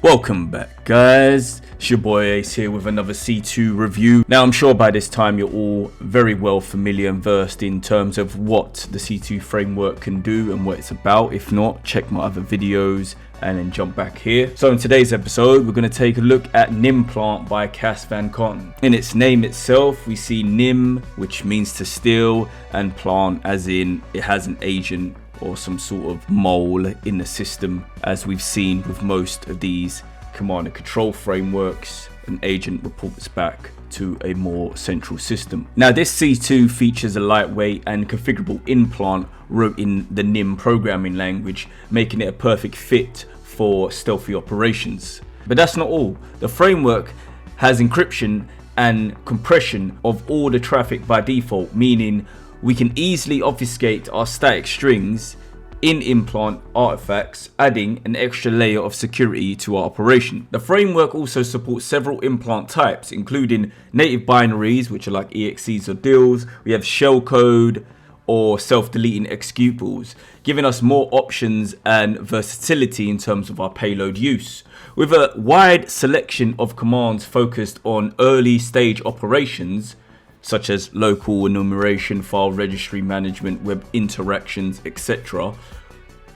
Welcome back, guys. It's your boy Ace here with another C2 review. Now, I'm sure by this time you're all very well familiar and versed in terms of what the C2 framework can do and what it's about. If not, check my other videos and then jump back here. So in today's episode, we're going to take a look at NimPlant by Cass Van Cotton. In its name itself, we see Nim, which means to steal, and plant as in it has an agent or some sort of mole in the system. As we've seen with most of these command and control frameworks, an agent reports back to a more central system. Now, this C2 features a lightweight and configurable implant wrote in the Nim programming language, making it a perfect fit for stealthy operations. But that's not all. The framework has encryption and compression of all the traffic by default, meaning we can easily obfuscate our static strings in implant artifacts, adding an extra layer of security to our operation. The framework also supports several implant types, including native binaries, which are like exes or DILs. We have shellcode or self-deleting executables, giving us more options and versatility in terms of our payload use. With a wide selection of commands focused on early stage operations, such as local enumeration, file registry management, web interactions, etc.,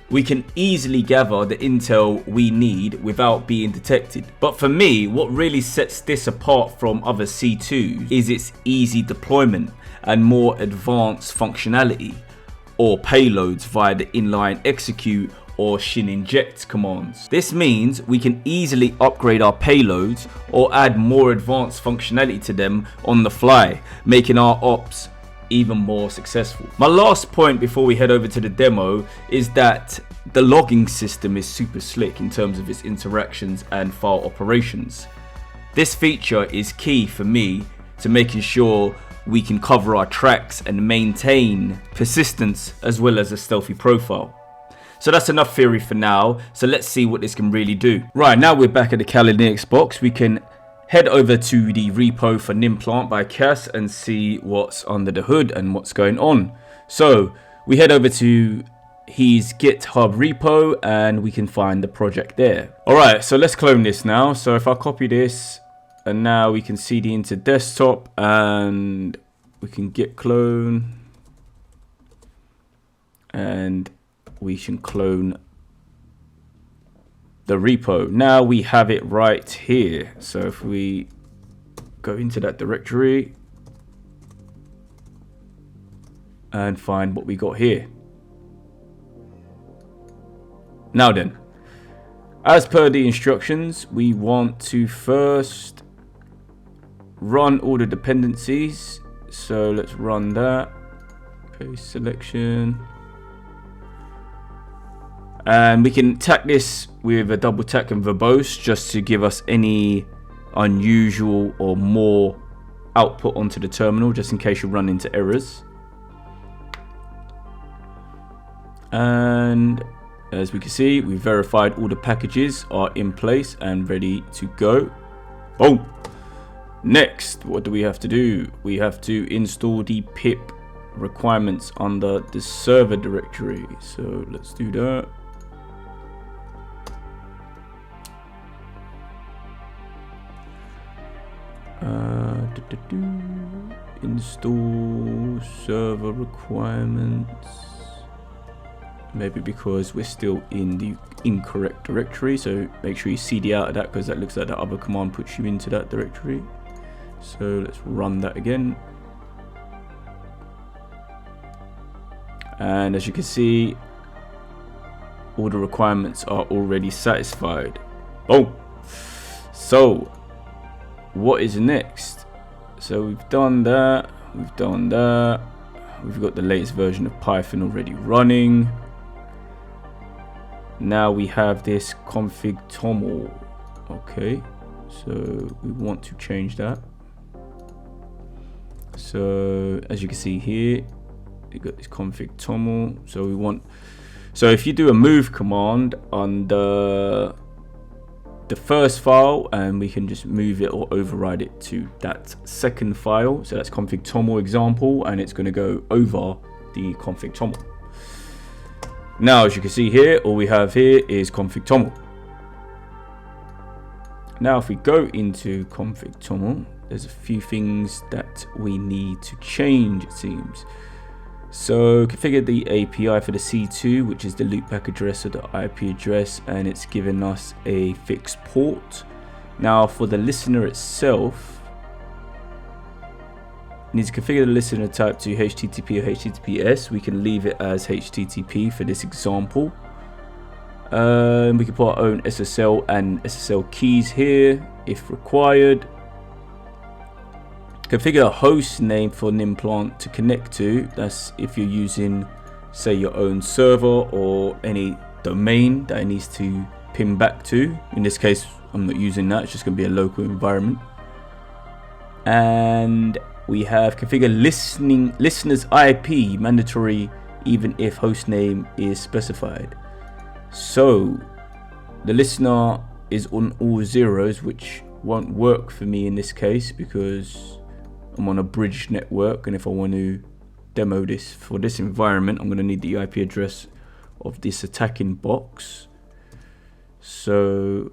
we can easily gather the intel we need without being detected. But for me, what really sets this apart from other C2s is its easy deployment and more advanced functionality, or payloads via the inline-execute or shinject commands. This means we can easily upgrade our payloads or add more advanced functionality to them on the fly, making our ops even more successful. My last point before we head over to the demo is that the logging system is super slick in terms of its interactions and file operations. This feature is key for me to making sure we can cover our tracks and maintain persistence as well as a stealthy profile. So that's enough theory for now, so let's see what this can really do. Right, now we're back at the Kali Linux box. We can head over to the repo for NimPlant by Cass and see what's under the hood and what's going on. So we head over to his GitHub repo and we can find the project there. Alright, so let's clone this now. So if I copy this and now we can cd into desktop and we can git clone and we can clone the repo. Now we have it right here. So if we go into that directory and find what we got here. Now then, as per the instructions, we want to first run all the dependencies. So let's run that. Paste selection. And we can tack this with a double tack and verbose just to give us any unusual or more output onto the terminal, just in case you run into errors. And as we can see, we verified all the packages are in place and ready to go. Boom. Next, what do we have to do? We have to install the pip requirements under the server directory. So let's do that. Install server requirements. Maybe because we're still in the incorrect directory, so make sure you cd out of that, because that looks like that other command puts you into that directory. So let's run that again, and as you can see, all the requirements are already satisfied. Oh, so what is next? So we've done that, we've got the latest version of Python already running. Now we have this config toml. Okay, so we want to change that. So as you can see here, we got this config toml. So if you do a move command on the first file, and we can just move it or override it to that second file. So that's config toml example, and it's going to go over the config toml. Now, as you can see here, all we have here is config toml. Now if we go into config toml, there's a few things that we need to change, it seems. So configure the API for the C2, which is the loopback address of the IP address, and it's given us a fixed port. Now for the listener itself, we need to configure the listener type to HTTP or HTTPS. We can leave it as HTTP for this example. We can put our own SSL and SSL keys here if required. Configure a host name for NimPlant to connect to. That's if you're using, say, your own server or any domain that it needs to pin back to. In this case, I'm not using that. It's just going to be a local environment. And we have configure listener's IP mandatory even if host name is specified. So the listener is on all zeros, which won't work for me in this case because I'm on a bridge network, and if I want to demo this for this environment, I'm going to need the IP address of this attacking box. So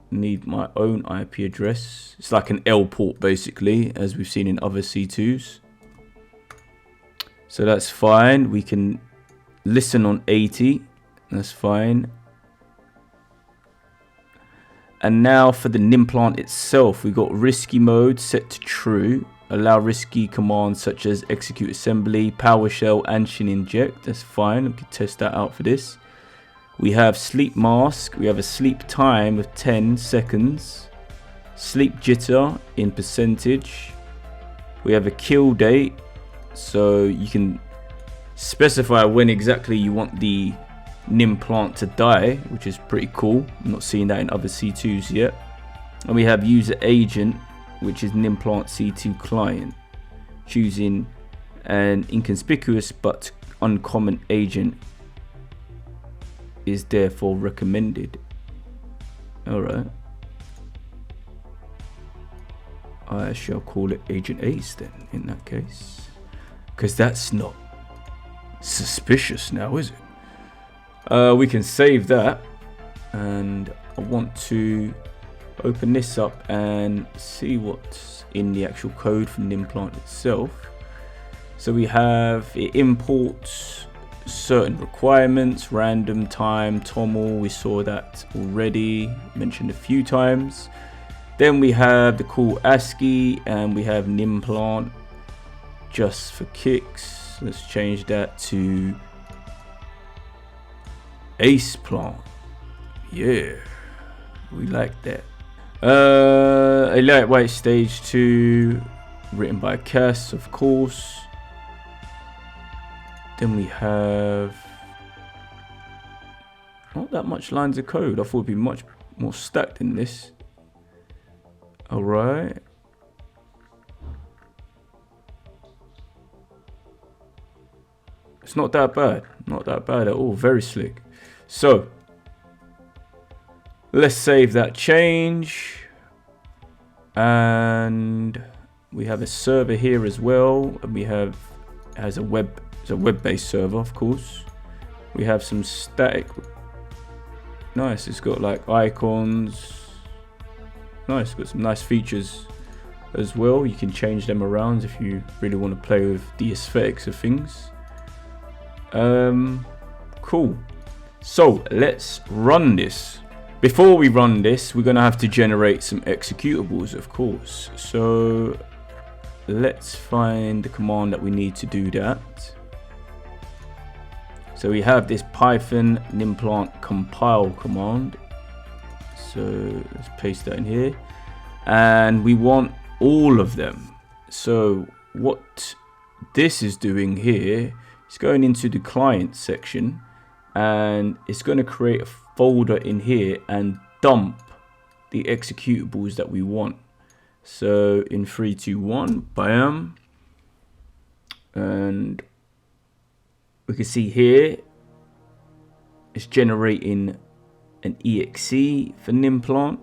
need my own IP address. It's like an L port basically, as we've seen in other C2s. So that's fine. We can listen on 80. That's fine. And now for the NimPlant itself, we got risky mode set to true. Allow risky commands such as execute assembly, PowerShell, and shinject. That's fine. We can test that out for this. We have sleep mask. We have a sleep time of 10 seconds. Sleep jitter in percentage. We have a kill date. So you can specify when exactly you want the NimPlant to die, which is pretty cool. I'm not seeing that in other C2s yet. And we have user agent, which is NimPlant C2 client. Choosing an inconspicuous but uncommon agent is therefore recommended. Alright. I shall call it Agent Ace then, in that case. Because that's not suspicious now, is it? We can save that. And I want to open this up and see what's in the actual code from NimPlant itself. So we have, it imports certain requirements, random, time, toml. We saw that already, mentioned a few times. Then we have the cool ASCII, and we have NimPlant just for kicks. Let's change that to Ace Plant. Yeah, we like that. A lightweight stage 2, written by Cass, of course. Then we have not that much lines of code. I thought it'd be much more stacked in this. Alright. It's not that bad. Not that bad at all. Very slick. So let's save that change. And we have a server here as well. And we have, it has a web-based server, of course. We have some static. Nice. It's got like icons. Nice. Got some nice features as well. You can change them around if you really want to play with the aesthetics of things. Cool. So let's run this. Before we run this, we're gonna have to generate some executables, of course. So let's find the command that we need to do that. So we have this Python NimPlant compile command. So let's paste that in here. And we want all of them. So what this is doing here, it's going into the client section, and it's going to create a folder in here and dump the executables that we want. So in 3, 2, 1, bam. And we can see here it's generating an exe for NimPlant.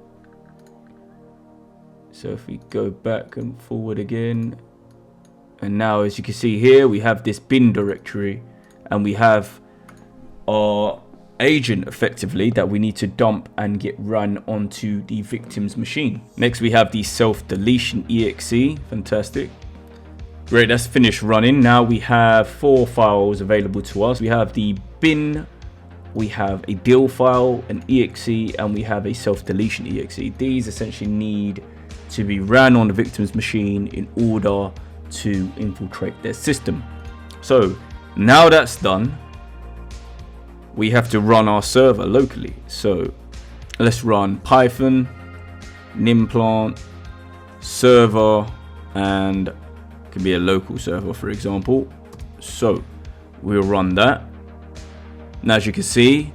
So if we go back and forward again, and now as you can see here, we have this bin directory, and we have our agent effectively that we need to dump and get run onto the victim's machine. Next we have the self-deletion exe. Fantastic. Great, that's finished running. Now we have 4 files available to us. We have the bin, we have a deal file, an exe, and we have a self-deletion exe. These essentially need to be ran on the victim's machine in order to infiltrate their system. So now that's done, we have to run our server locally. So let's run Python, NimPlant, server, and it can be a local server, for example. So we'll run that. Now, as you can see,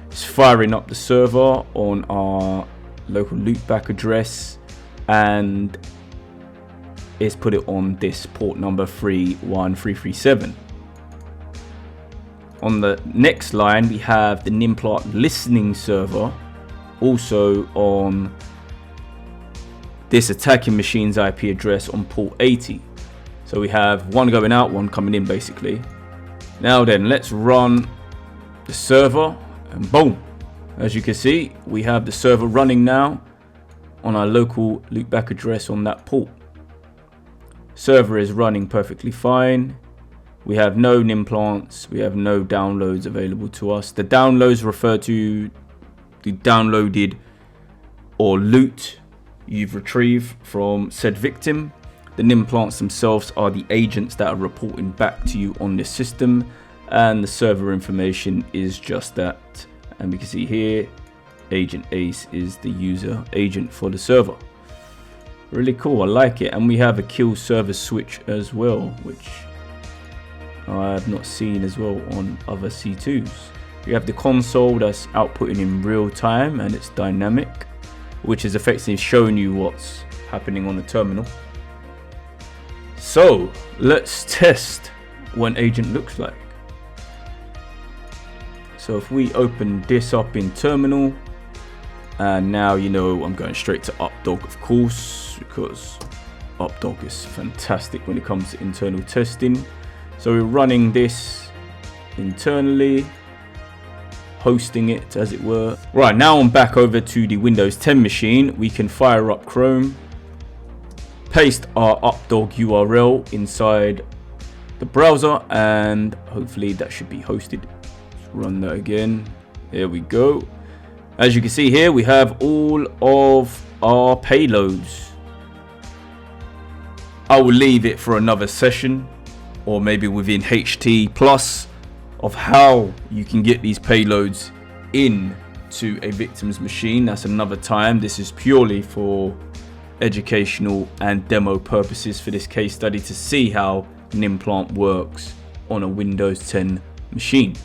it's firing up the server on our local loopback address, and it's put it on this port number 31337. On the next line, we have the NimPlant listening server, also on this attacking machine's IP address on port 80. So we have one going out, one coming in, basically. Now then, let's run the server, and boom, as you can see, we have the server running now on our local loopback address on that port. Server is running perfectly fine. We have no NimPlants, we have no downloads available to us. The downloads refer to the downloaded or loot you've retrieved from said victim. The NimPlants themselves are the agents that are reporting back to you on this system, and the server information is just that. And we can see here, Agent Ace is the user agent for the server. Really cool, I like it. And we have a kill server switch as well, which I have not seen as well on other C2s. We have the console that's outputting in real time, and it's dynamic, which is effectively showing you what's happening on the terminal. So let's test what an agent looks like. So if we open this up in terminal, and now you know I'm going straight to Updog, of course, because Updog is fantastic when it comes to internal testing. So we're running this internally, hosting it as it were. Right, now I'm back over to the Windows 10 machine. We can fire up Chrome, paste our Updog URL inside the browser, and hopefully that should be hosted. Run that again. There we go. As you can see here, we have all of our payloads. I will leave it for another session, or maybe within HT Plus, of how you can get these payloads into a victim's machine. That's another time. This is purely for educational and demo purposes for this case study, to see how NimPlant works on a Windows 10 machine.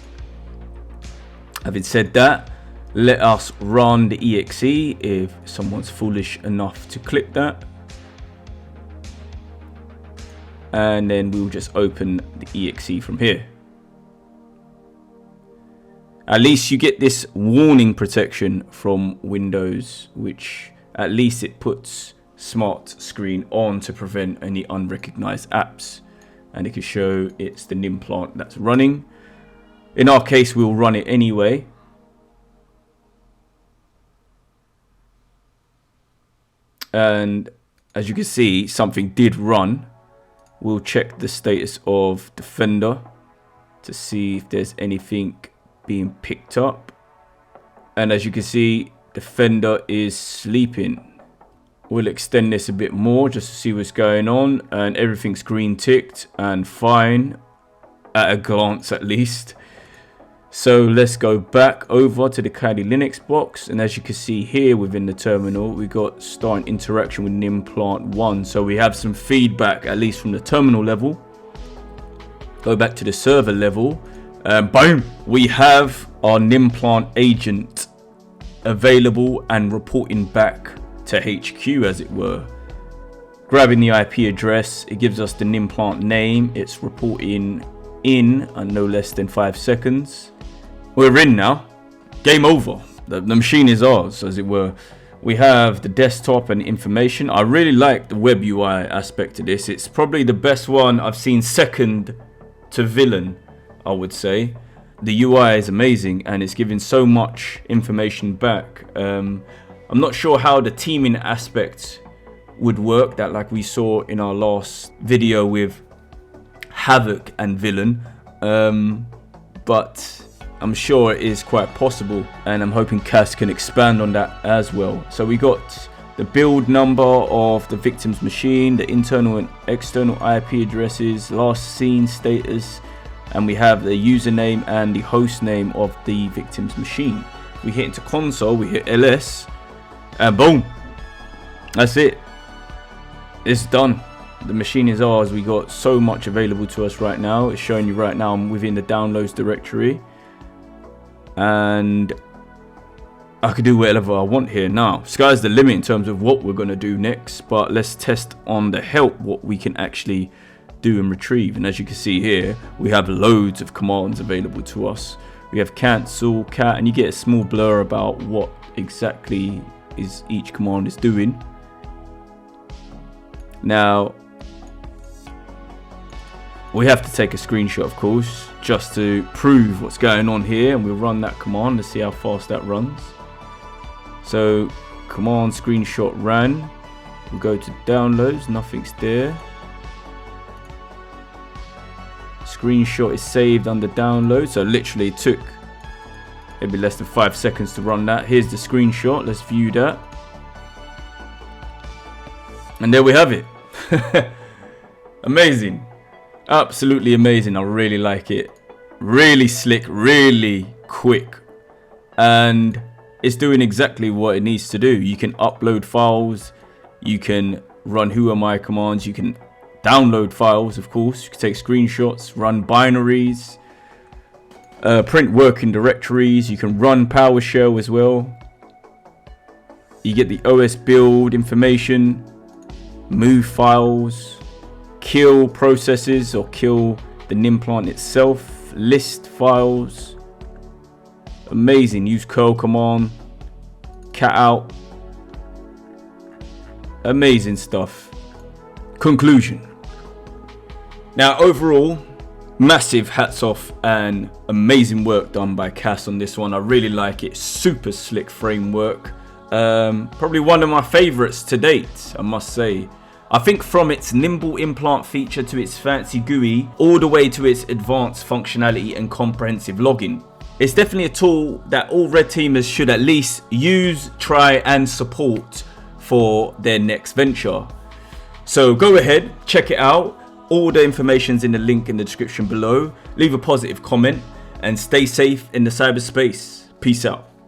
Having said that, let us run the exe if someone's foolish enough to click that. And then we'll just open the exe from here. At least you get this warning protection from Windows, which at least it puts smart screen on to prevent any unrecognized apps. And it can show it's the NimPlant that's running. In our case, we'll run it anyway. And as you can see, something did run. We'll check the status of Defender to see if there's anything being picked up. And as you can see, Defender is sleeping. We'll extend this a bit more just to see what's going on, and everything's green ticked and fine at a glance at least. So let's go back over to the Kali Linux box, and as you can see here within the terminal, we got starting interaction with NimPlant 1. So we have some feedback, at least from the terminal level. Go back to the server level, boom, we have our NimPlant agent available and reporting back to HQ, as it were. Grabbing the IP address, it gives us the NimPlant name. It's reporting in no less than 5 seconds. We're in now. Game over. The machine is ours, as it were. We have the desktop and information. I really like the web UI aspect of this. It's probably the best one I've seen, second to Villain, I would say. the UI is amazing and it's giving so much information back. I'm not sure how the teaming aspect would work, that like we saw in our last video with Havoc and Villain, but I'm sure it is quite possible, and I'm hoping Cass can expand on that as well. So we got the build number of the victim's machine, the internal and external IP addresses, last seen status, and we have the username and the host name of the victim's machine. We hit into console, we hit LS, and boom, that's it. It's done. The machine is ours. We got so much available to us right now. It's showing you right now I'm within the downloads directory, and I could do whatever I want here. Now, sky's the limit in terms of what we're going to do next, but let's test on the help what we can actually do and retrieve. And as you can see here, we have loads of commands available to us. We have cancel, cat, and you get a small blur about what exactly is each command is doing. Now, we have to take a screenshot, of course, just to prove what's going on here, and we'll run that command to see how fast that runs. So command screenshot ran, we'll go to downloads, nothing's there. Screenshot is saved under download, so literally it took maybe less than 5 seconds to run that. Here's the screenshot, let's view that, and there we have it. Amazing, absolutely amazing. I really like it, really slick, really quick, and it's doing exactly what it needs to do. You can upload files, you can run who am I commands, you can download files, of course, you can take screenshots, run binaries, print working directories, you can run PowerShell as well. You get the OS build information, move files, kill processes or kill the NimPlant itself, list files. Amazing. Use curl command, cat out. Amazing stuff. Conclusion. Now overall, massive hats off and amazing work done by Cass on this one. I really like it. Super slick framework. Probably one of my favorites to date, I must say. I think from its nimble implant feature to its fancy GUI, all the way to its advanced functionality and comprehensive logging. It's definitely a tool that all red teamers should at least use, try and support for their next venture. So go ahead, check it out. All the information's in the link in the description below. Leave a positive comment and stay safe in the cyberspace. Peace out.